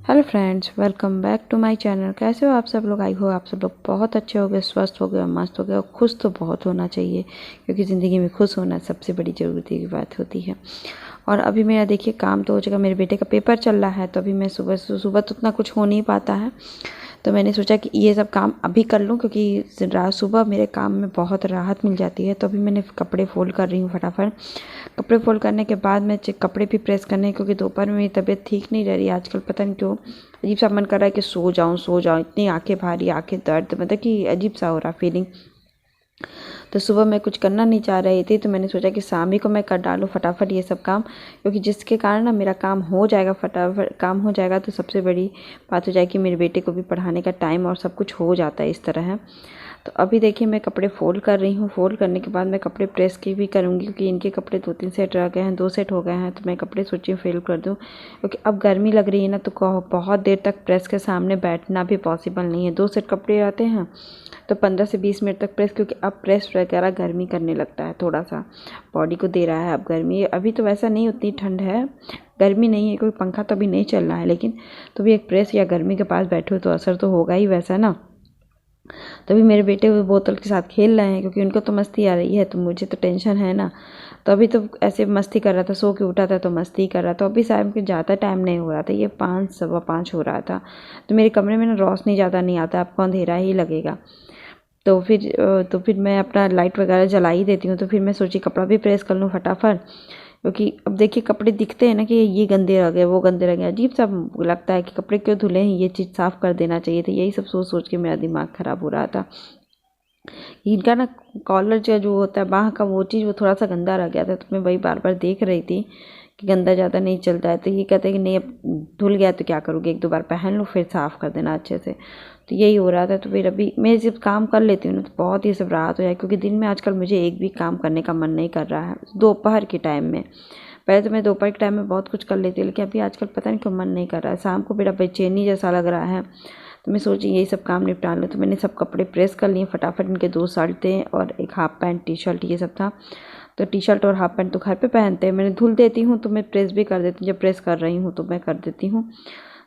Hello friends, welcome back to my channel. कैसे हो आप सब लोग? आई हो आप सब लोग बहुत अच्छे हो गए, स्वस्थ हो गए, मस्त हो गए। और खुश तो बहुत होना चाहिए, क्योंकि ज़िंदगी में खुश होना सबसे बड़ी ज़रूरत की बात होती है। और अभी मेरा देखिए काम तो हो जाएगा, मेरे बेटे का पेपर चल रहा है, तो अभी मैं सुबह सुबह तो उतना कुछ हो नहीं पाता है। तो मैंने सोचा कि ये सब काम अभी कर लूँ, क्योंकि रात सुबह मेरे काम में बहुत राहत मिल जाती है। तो अभी मैंने कपड़े फोल्ड कर रही हूँ फटाफट। कपड़े फोल्ड करने के बाद मैं कपड़े भी प्रेस करने, क्योंकि दोपहर में मेरी तबीयत ठीक नहीं रह रही आजकल। पता नहीं क्यों अजीब सा मन कर रहा है कि सो जाऊँ। इतनी आंखें भारी, आंखें दर्द, मतलब कि अजीब सा हो रहा फीलिंग। तो सुबह मैं कुछ करना नहीं चाह रही थी, तो मैंने सोचा कि शाम ही को मैं कर डालूँ फटाफट ये सब काम, क्योंकि जिसके कारण ना मेरा काम हो जाएगा, फटाफट काम हो जाएगा। तो सबसे बड़ी बात हो जाएगी, मेरे बेटे को भी पढ़ाने का टाइम और सब कुछ हो जाता है इस तरह है। तो अभी देखिए मैं कपड़े फोल्ड कर रही हूँ। फोल्ड करने के बाद मैं कपड़े प्रेस की भी करूँगी, क्योंकि इनके कपड़े 2-3 सेट रह गए हैं, 2 सेट हो गए हैं। तो मैं कपड़े सोची फोल्ड कर दूँ, क्योंकि अब गर्मी लग रही है ना, तो बहुत देर तक प्रेस के सामने बैठना भी पॉसिबल नहीं है। 2 सेट कपड़े आते हैं तो 15 से 20 मिनट तक प्रेस, क्योंकि अब प्रेस वगैरह गर्मी करने लगता है, थोड़ा सा बॉडी को दे रहा है अब गर्मी। अभी तो वैसा नहीं, उतनी ठंड है, गर्मी नहीं है, कोई पंखा तो अभी नहीं चल रहा है, लेकिन तो भी एक प्रेस या गर्मी के पास बैठो तो असर तो होगा ही वैसा ना। तभी मेरे बेटे वो बोतल के साथ खेल रहे हैं, क्योंकि उनको तो मस्ती आ रही है, तो मुझे तो टेंशन है ना। तो अभी तो ऐसे मस्ती कर रहा था, सो के उठा था तो मस्ती कर रहा था। अभी शाम के ज़्यादा टाइम नहीं हो रहा था, ये 5 सवा 5 हो रहा था। तो मेरे कमरे में ना रोशनी ज़्यादा नहीं आता, आपको अंधेरा ही लगेगा। तो फिर मैं अपना लाइट वगैरह जला ही देती हूँ। तो फिर मैं सोची कपड़ा भी प्रेस कर लूँ फटाफट, क्योंकि अब देखिए कपड़े दिखते हैं ना कि ये गंदे रह गए, वो गंदे रह गए, अजीब सा लगता है कि कपड़े क्यों धुले हैं, ये चीज़ साफ़ कर देना चाहिए था। यही सब सोच सोच के मेरा दिमाग ख़राब हो रहा था। इनका ना कॉलर जो होता है बाह का, वो चीज़ वो थोड़ा सा गंदा रह गया था। तो मैं वही बार बार देख रही थी कि गंदा ज़्यादा नहीं चलता है। तो ये कहते हैं कि नहीं, अब धुल गया तो क्या करोगे, 1-2 बार पहन लो फिर साफ़ कर देना अच्छे से। तो यही हो रहा था। तो फिर अभी मैं जब काम कर लेती हूँ ना, तो बहुत ही सब राहत हो जाए, क्योंकि दिन में आजकल मुझे एक भी काम करने का मन नहीं कर रहा है। दोपहर के टाइम में, पहले तो मैं दोपहर के टाइम में बहुत कुछ कर लेती हूँ, लेकिन अभी आजकल पता नहीं क्यों मन नहीं कर रहा है। शाम को मेरा बेचैनी जैसा लग रहा है। तो मैं सोची यही सब काम निपटा लूँ। तो मैंने सब कपड़े प्रेस कर लिए फटाफट। इनके 2 शर्टें और एक हाफ पैंट, टी शर्ट, ये सब था। तो टी शर्ट और हाफ पैंट तो घर पे पहनते हैं, मैंने धुल देती हूँ, तो मैं प्रेस भी कर देती हूँ। जब प्रेस कर रही हूँ तो मैं कर देती हूँ,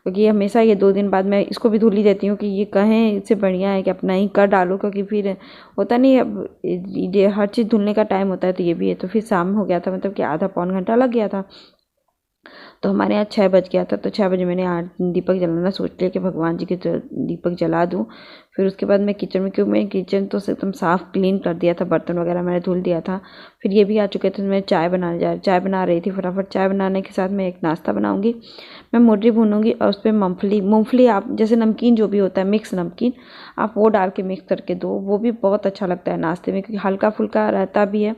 क्योंकि हमेशा ये 2 दिन बाद मैं इसको भी धुल ही देती हूँ, कि ये कहें इससे बढ़िया है कि अपना ही कर डालो। क्योंकि फिर होता नहीं है, अब ये हर चीज़ धुलने का टाइम होता है, तो ये भी है। तो फिर शाम हो गया था, मतलब कि आधा पौन घंटा लग गया था। तो हमारे यहाँ 6 बज गया था। तो 6 बजे मैंने दीपक जलाना सोच लिया कि भगवान जी के दीपक जला दूँ। फिर उसके बाद मैं किचन में, क्यों मैं किचन तो एकदम साफ़ क्लीन कर दिया था, बर्तन वगैरह मैंने धुल दिया था। फिर ये भी आ चुके थे, तो मैं चाय बना रही थी फटाफट। चाय बनाने के साथ मैं एक नाश्ता बनाऊँगी। मैं मुर्गी भूनूँगी और उस पर मूँगफली, आप जैसे नमकीन जो भी होता है, मिक्स नमकीन, आप वो डाल के मिक्स करके दो, वो भी बहुत अच्छा लगता है नाश्ते में, क्योंकि हल्का फुल्का रहता भी है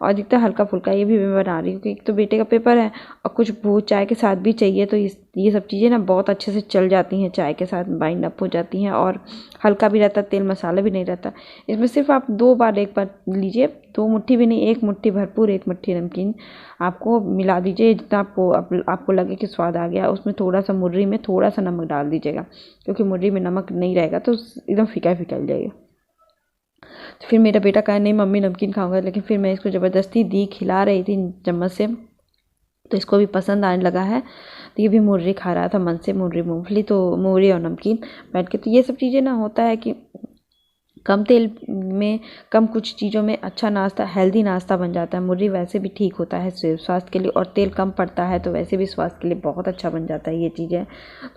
और अधिकतर हल्का फुल्का। ये भी मैं बना रही हूँ, क्योंकि एक तो बेटे का पेपर है और कुछ भूज चाय के साथ भी चाहिए। तो ये सब चीज़ें ना बहुत अच्छे से चल जाती हैं, चाय के साथ बाइंड अप हो जाती हैं, और हल्का भी रहता, तेल मसाला भी नहीं रहता। इसमें सिर्फ आप 2 बार, 1 बार लीजिए, 2 मुट्ठी भी नहीं, 1 मुट्ठी भरपूर, 1 मुट्ठी नमकीन आपको मिला दीजिए, जितना आपको लगे कि स्वाद आ गया। उसमें थोड़ा सा मुर्री में थोड़ा सा नमक डाल दीजिएगा, क्योंकि मुर्री में नमक नहीं रहेगा तो एकदम फीका फीका जाएगा। तो फिर मेरा बेटा कहा नहीं मम्मी नमकीन खाऊंगा, लेकिन फिर मैं इसको ज़बरदस्ती दी, खिला रही थी चम्मच से, तो इसको भी पसंद आने लगा है। तो ये भी मुर्री खा रहा था मन से, मुर्री मूंगफली, तो मुर्री और नमकीन बैठ के। तो ये सब चीज़ें ना होता है कि कम तेल में, कम कुछ चीज़ों में अच्छा नाश्ता, हेल्दी नाश्ता बन जाता है। मुर्री वैसे भी ठीक होता है स्वास्थ्य के लिए, और तेल कम पड़ता है, तो वैसे भी स्वास्थ्य के लिए बहुत अच्छा बन जाता है ये चीज़ें।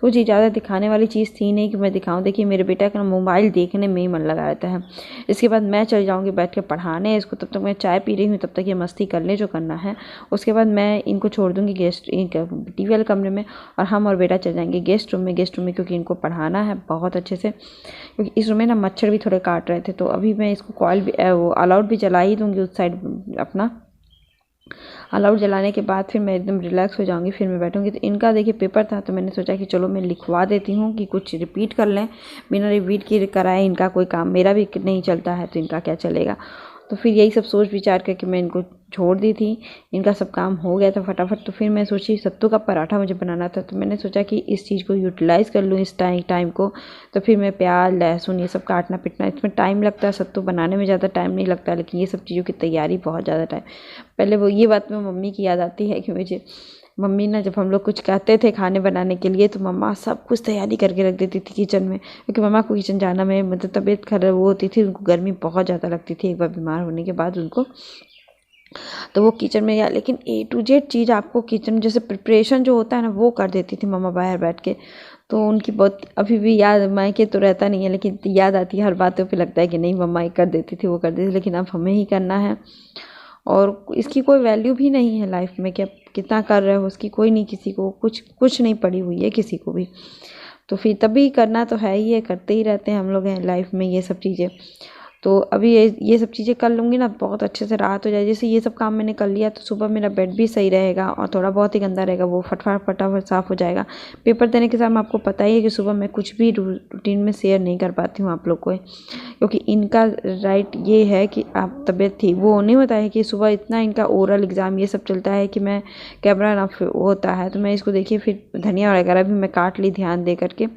तो जी ज़्यादा दिखाने वाली चीज़ थी नहीं कि मैं दिखाऊं। देखिए मेरे बेटा का मोबाइल देखने में ही मन लगा रहता है। इसके बाद मैं चल जाऊँगी बैठ के पढ़ाने इसको, तब तक मैं चाय पी रही हूँ, तब तक ये मस्ती कर ले जो करना है। उसके बाद मैं इनको छोड़ दूँगी टीवी वाले कमरे में, और हम और बेटा चल जाएंगे गेस्ट रूम में, क्योंकि इनको पढ़ाना है बहुत अच्छे से। क्योंकि इस रूम में ना मच्छर भी थोड़े काट रहे थे। तो अभी मैं इसको कॉल भी वो अलाउड भी जला ही दूंगी उस साइड अपना। अलाउड जलाने के बाद फिर मैं एकदम रिलैक्स हो जाऊंगी, फिर मैं बैठूंगी। तो इनका देखिए पेपर था, तो मैंने सोचा कि चलो मैं लिखवा देती हूँ कि कुछ रिपीट कर लें, बिना रिपीट किए कराए इनका कोई काम, मेरा भी नहीं चलता है तो इनका क्या चलेगा। तो फिर यही सब सोच विचार करके मैं इनको छोड़ दी थी। इनका सब काम हो गया था फटाफट। तो फिर मैं सोची सत्तू का पराठा मुझे बनाना था, तो मैंने सोचा कि इस चीज़ को यूटिलाइज़ कर लूँ इस टाइम को। तो फिर मैं प्याज लहसुन ये सब काटना पिटना, इसमें टाइम लगता है, सत्तू बनाने में ज़्यादा टाइम नहीं लगता, लेकिन ये सब चीज़ों की तैयारी बहुत ज़्यादा टाइम। पहले वो ये बात में मम्मी की याद आती है कि मुझे मम्मी ना जब हम लोग कुछ कहते थे खाने बनाने के लिए तो मम्मा सब कुछ तैयारी करके रख देती थी किचन में, क्योंकि मम्मा को किचन जाना में मतलब तबीयत खराब वो होती थी, उनको गर्मी बहुत ज़्यादा लगती थी एक बार बीमार होने के बाद उनको, तो वो किचन में या लेकिन A to Z चीज़ आपको किचन जैसे प्रिपरेशन जो होता है ना वो कर देती थी मम्मा बाहर बैठ के। तो उनकी बहुत अभी भी याद, मायके तो रहता नहीं है लेकिन याद आती है, हर बातों पे लगता है कि नहीं मम्मा ये कर देती थी वो कर देती थी, लेकिन अब हमें ही करना है और इसकी कोई वैल्यू भी नहीं है लाइफ में कि आप कितना कर रहे हो उसकी कोई नहीं, किसी को कुछ नहीं पड़ी हुई है किसी को भी। तो फिर तभी करना तो है ही है, करते ही रहते हैं हम लोग हैं लाइफ में ये सब चीज़ें। तो अभी ये सब चीज़ें कर लूँगी ना बहुत अच्छे से राहत हो जाए। जैसे ये सब काम मैंने कर लिया तो सुबह मेरा बेड भी सही रहेगा और थोड़ा बहुत ही गंदा रहेगा वो फटाफट साफ़ हो जाएगा। पेपर देने के साथ आपको पता ही है कि सुबह मैं कुछ भी रूटीन में शेयर नहीं कर पाती हूँ आप लोग को, क्योंकि इनका राइट ये है कि आप तबीयत ठीक वो नहीं होता है कि सुबह इतना इनका ओरल एग्ज़ाम ये सब चलता है कि मैं कैमरा ना होता है तो मैं इसको देखिए फिर धनिया वगैरह भी मैं काट ली ध्यान दे करके,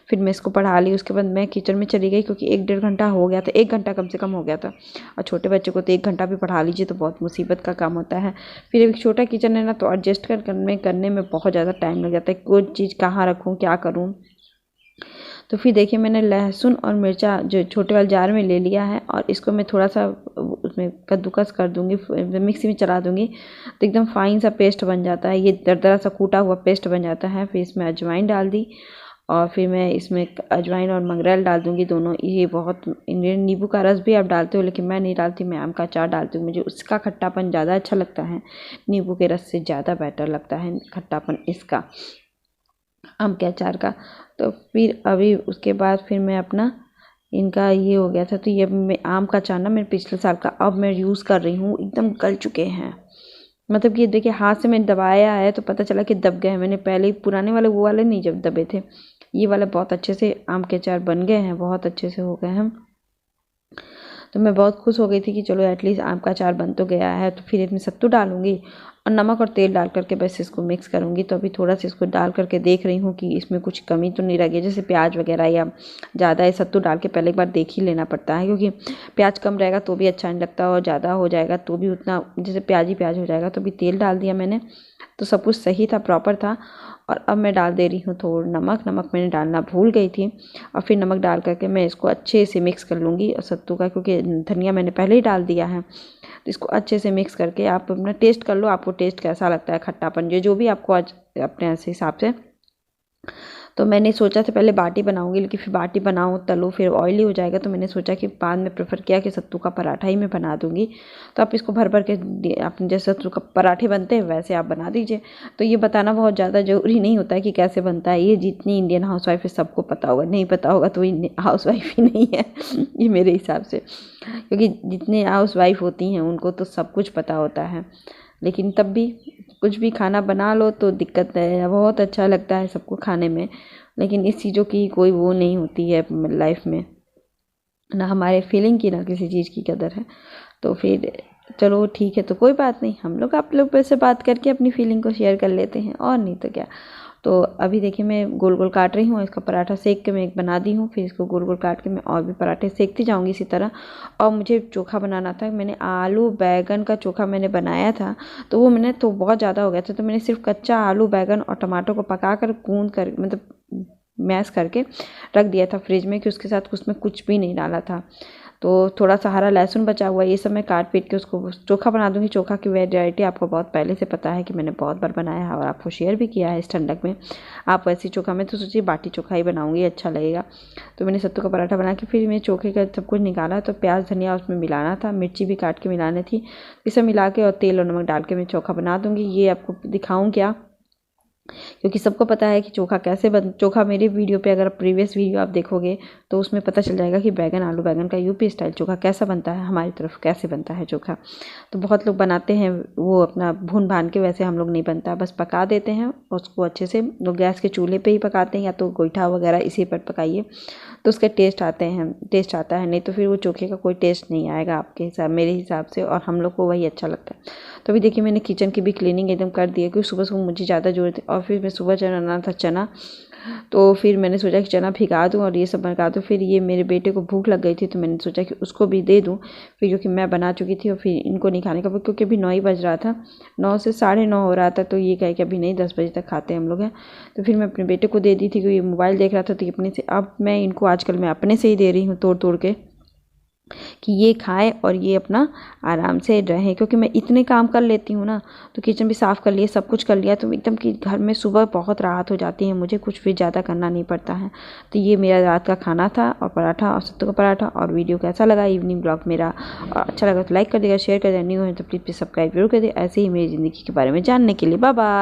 फिर मैं इसको पढ़ा ली। उसके बाद मैं किचन में चली गई क्योंकि 1-1.5 घंटा हो गया था, 1 घंटा कम से कम हो गया था और छोटे बच्चे को तो 1 घंटा भी पढ़ा लीजिए तो बहुत मुसीबत का काम होता है। फिर एक छोटा किचन है ना तो एडजस्ट करने में बहुत ज़्यादा टाइम लग जाता है, कोई चीज़ कहाँ रखूँ क्या करूँ। तो फिर देखिए मैंने लहसुन और मिर्चा जो छोटे वाले जार में ले लिया है और इसको मैं थोड़ा सा उसमें कद्दूकस कर दूंगी, मिक्सी में चला दूंगी तो एकदम फाइन सा पेस्ट बन जाता है, ये दरदरा सा कूटा हुआ पेस्ट बन जाता है। फिर इसमें अजवाइन डाल दी और फिर मैं इसमें अजवाइन और मंगरेल डाल दूंगी दोनों। ये बहुत इंग्रेडिएंट, नींबू का रस भी आप डालते हो लेकिन मैं नहीं डालती, मैं आम का अचार डालती हूँ, मुझे उसका खट्टापन ज़्यादा अच्छा लगता है, नींबू के रस से ज़्यादा बेटर लगता है खट्टापन इसका आम के अचार का। तो फिर अभी उसके बाद फिर मैं अपना इनका ये हो गया था तो ये मैं आम का अचार ना मेरे पिछले साल का अब मैं यूज़ कर रही हूँ, एकदम गल चुके हैं। मतलब कि देखिए हाथ से मैंने दबाया है तो पता चला कि दब गए हैं, मैंने पहले ही पुराने वाले वो वाले नहीं जब दबे थे, ये वाले बहुत अच्छे से आम के अचार बन गए हैं, बहुत अच्छे से हो गए हैं। तो मैं बहुत खुश हो गई थी कि चलो एटलीस्ट आम का अचार बन तो गया है। तो फिर इसमें सत्तू डालूंगी और नमक और तेल डाल करके बस इसको मिक्स करूंगी। तो अभी थोड़ा सा इसको डाल करके देख रही हूँ कि इसमें कुछ कमी तो नहीं रही है, जैसे प्याज वगैरह या ज़्यादा है। सत्तू डाल के पहले एक बार देख ही लेना पड़ता है क्योंकि प्याज कम रहेगा तो भी अच्छा नहीं लगता और ज़्यादा हो जाएगा तो भी उतना, जैसे प्याज ही प्याज हो जाएगा। तो अभी तेल डाल दिया मैंने तो सब कुछ सही था, प्रॉपर था। और अब मैं डाल दे रही हूँ थोड़ा नमक मैंने डालना भूल गई थी और फिर नमक डाल करके मैं इसको अच्छे से मिक्स कर लूँगी और सत्तू का, क्योंकि धनिया मैंने पहले ही डाल दिया है। तो इसको अच्छे से मिक्स करके आप अपना टेस्ट कर लो, आपको टेस्ट कैसा लगता है खट्टापन जो भी आपको आज अपने हिसाब से। तो मैंने सोचा था पहले बाटी बनाऊंगी लेकिन फिर बाटी बनाऊँ तलो फिर ऑयली हो जाएगा, तो मैंने सोचा कि बाद में प्रेफर किया कि सत्तू का पराठा ही मैं बना दूंगी। तो आप इसको भर भर के अपने जैसे सत्तू का पराठे बनते हैं वैसे आप बना दीजिए। तो ये बताना बहुत ज़्यादा ज़रूरी नहीं होता है कि कैसे बनता है, ये जितनी इंडियन हाउसवाइफ है सबको पता होगा, नहीं पता होगा तो हाउसवाइफ ही नहीं है ये मेरे हिसाब से, क्योंकि जितने हाउसवाइफ होती हैं उनको तो सब कुछ पता होता है। लेकिन तब भी कुछ भी खाना बना लो तो दिक्कत है, बहुत अच्छा लगता है सबको खाने में, लेकिन इस चीज़ों की कोई वो नहीं होती है लाइफ में, ना हमारे फीलिंग की ना किसी चीज़ की कदर है। तो फिर चलो ठीक है, तो कोई बात नहीं, हम लोग आप लोग से बात करके अपनी फीलिंग को शेयर कर लेते हैं और नहीं तो क्या। तो अभी देखिए मैं गोल गोल काट रही हूँ, इसका पराठा सेक के मैं एक बना दी हूँ, फिर इसको गोल गोल काट के मैं और भी पराठे सेकती जाऊँगी इसी तरह। और मुझे चोखा बनाना था, मैंने आलू बैगन का चोखा मैंने बनाया था तो वो मैंने तो बहुत ज़्यादा हो गया था, तो मैंने सिर्फ कच्चा आलू बैगन और टमाटर को पका कर कून कर मतलब मैश करके रख दिया था फ्रिज में कि उसके साथ उसमें कुछ भी नहीं डाला था। तो थोड़ा सा हरा लहसुन बचा हुआ ये सब मैं काट पीट के उसको चोखा बना दूंगी। चोखा की वैरायटी आपको बहुत पहले से पता है कि मैंने बहुत बार बनाया है और आपको शेयर भी किया है इस ठंडक में। आप वैसी चोखा में तो सोचिए बाटी चोखा ही बनाऊंगी, अच्छा लगेगा। तो मैंने सत्तू का पराठा बना के फिर मैं चोखे का सब कुछ निकाला, तो प्याज धनिया उसमें मिलाना था, मिर्ची भी काट के मिलानी थी, इसे मिला के और तेल और नमक डाल के मैं चोखा बना दूँगी। ये आपको दिखाऊँ क्या, क्योंकि सबको पता है कि चोखा मेरे वीडियो पे अगर प्रीवियस वीडियो आप देखोगे तो उसमें पता चल जाएगा कि बैगन आलू बैगन का यूपी स्टाइल चोखा कैसा बनता है, हमारी तरफ कैसे बनता है चोखा। तो बहुत लोग बनाते हैं वो अपना भून भान के, वैसे हम लोग नहीं बनता, बस पका देते हैं उसको अच्छे से। लोग गैस के चूल्हे पे ही पकाते हैं या तो गोईठा वगैरह इसी पर पकाइए तो उसके टेस्ट आता है, नहीं तो फिर वो चोखे का कोई टेस्ट नहीं आएगा आपके हिसाब मेरे हिसाब से, और हम लोग को वही अच्छा लगता है। तो अभी देखिए मैंने किचन की भी क्लीनिंग एकदम कर दी है क्योंकि सुबह सुबह मुझे ज़्यादा ज़रूरत है। और फिर मैं सुबह बनाना था चना, तो फिर मैंने सोचा कि चना भिगा दूँ और ये सब बना दूँ। फिर ये मेरे बेटे को भूख लग गई थी तो मैंने सोचा कि उसको भी दे दूँ, फिर क्योंकि मैं बना चुकी थी और फिर इनको नहीं खाने का, क्योंकि अभी 9 ही बज रहा था, 9 से 9:30 हो रहा था। तो ये कहे कि अभी नहीं, 10 बजे तक खाते हैं हम लोग हैं। तो फिर मैं अपने बेटे को दे दी थी, क्योंकि मोबाइल देख रहा था। तो अपने से अब मैं इनको आजकल मैं अपने से ही दे रही हूँ तोड़ तोड़ के, कि ये खाए और ये अपना आराम से रहे, क्योंकि मैं इतने काम कर लेती हूँ ना। तो किचन भी साफ़ कर लिया, सब कुछ कर लिया, तो एकदम कि घर में सुबह बहुत राहत हो जाती है, मुझे कुछ भी ज़्यादा करना नहीं पड़ता है। तो ये मेरा रात का खाना था, और पराठा और सत्तू का पराठा। और वीडियो कैसा लगा इवनिंग ब्लॉग मेरा, और अच्छा लगा तो लाइक कर देगा, शेयर कर देगा, न्यू है तो प्लीज़ सब्सक्राइब जरूर कर दे, ऐसे ही मेरी ज़िंदगी के बारे में जानने के लिए। Bye bye.